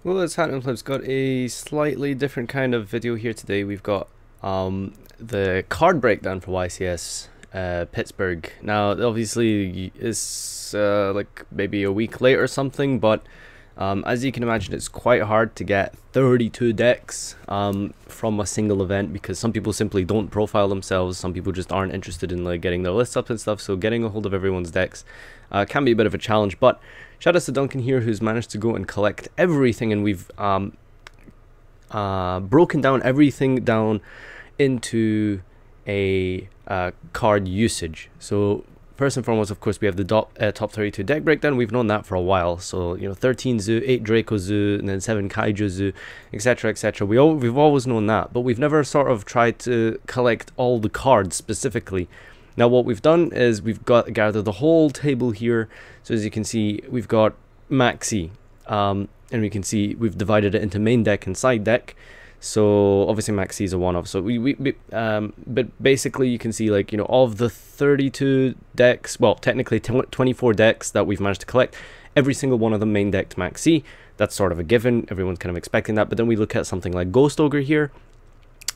Well, it's happening, Flip's got a slightly different kind of video here today. We've got the card breakdown for YCS Pittsburgh. Now, obviously, it's like maybe a week late or something, but as you can imagine, it's quite hard to get 32 decks from a single event because some people simply don't profile themselves. Some people just aren't interested in like getting their lists up and stuff. So getting a hold of everyone's decks can be a bit of a challenge. But shout out to Duncan here, who's managed to go and collect everything, and we've broken down everything down into a card usage. So first and foremost, of course, we have the top 32 deck breakdown. We've known that for a while. So, you know, 13 Zoo, 8 Draco Zoo, and then 7 Kaiju Zoo, etc., etc. We've always known that, but we've never sort of tried to collect all the cards specifically. Now, what we've done is we've gathered the whole table here. So as you can see, we've got Maxi, and we can see we've divided it into main deck and side deck. So obviously Maxi is a one-off. So but basically you can see, like, you know, of the 32 decks, well, technically 24 decks that we've managed to collect, every single one of them main decked Maxi. That's sort of a given. Everyone's kind of expecting that. But then we look at something like Ghost Ogre here.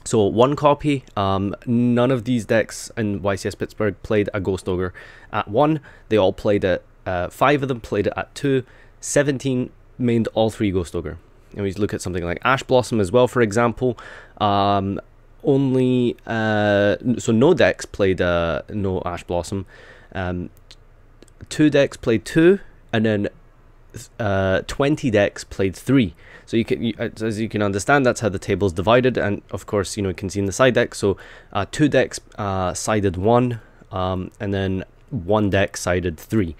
So one copy. None of these decks in YCS Pittsburgh played a Ghost Ogre at 1. They all played it. 5 of them played it at 2. 17 mained all 3 Ghost Ogre. And we look at something like Ash Blossom as well, for example. So no decks played no Ash Blossom. 2 decks played 2, and then 20 decks played 3. So as you can understand, that's how the table's divided. And of course, you know, you can see in the side deck. So 2 decks sided 1, and then 1 deck sided 3.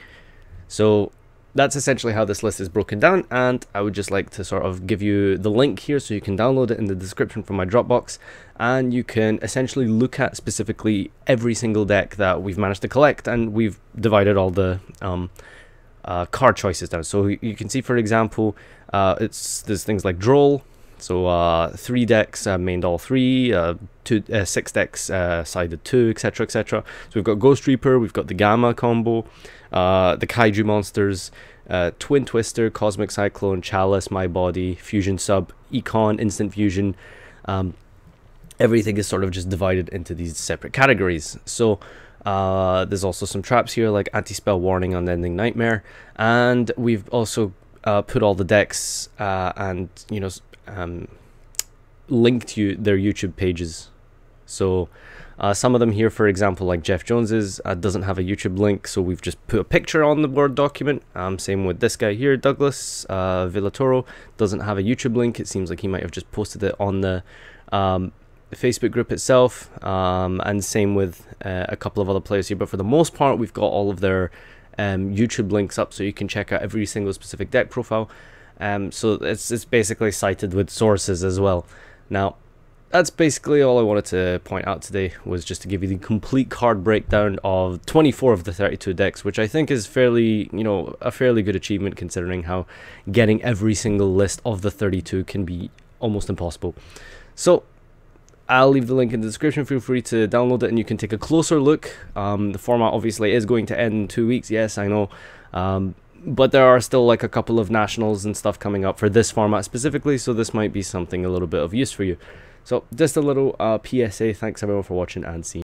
So that's essentially how this list is broken down, and I would just like to sort of give you the link here so you can download it in the description from my Dropbox, and you can essentially look at specifically every single deck that we've managed to collect, and we've divided all the card choices down. So you can see, for example, there's things like Droll. So 3 decks mained all 3, 6 decks sided 2, etc., etc. So we've got Ghost Reaper, we've got the Gamma combo, the Kaiju monsters, Twin Twister, Cosmic Cyclone, Chalice, My Body, Fusion Sub, Econ, Instant Fusion. Everything is sort of just divided into these separate categories. So there's also some traps here like Anti-Spell Warning, Unending Nightmare, and we've also put all the decks and, you know, linked their YouTube pages. So some of them here, for example, like Jeff Jones's, doesn't have a YouTube link, so we've just put a picture on the Word document. Same with this guy here, Douglas Villatoro, doesn't have a YouTube link. It seems like he might have just posted it on the Facebook group itself, and same with a couple of other players here. But for the most part, we've got all of their YouTube links up, so you can check out every single specific deck profile. So it's basically cited with sources as well. Now, that's basically all I wanted to point out today, was just to give you the complete card breakdown of 24 of the 32 decks, which I think is fairly, you know, a fairly good achievement considering how getting every single list of the 32 can be almost impossible. So I'll leave the link in the description. Feel free to download it and you can take a closer look. The format obviously is going to end in 2 weeks. Yes, I know. But there are still like a couple of nationals and stuff coming up for this format specifically, so this might be something a little bit of use for you. So just a little PSA. Thanks everyone for watching, and see you.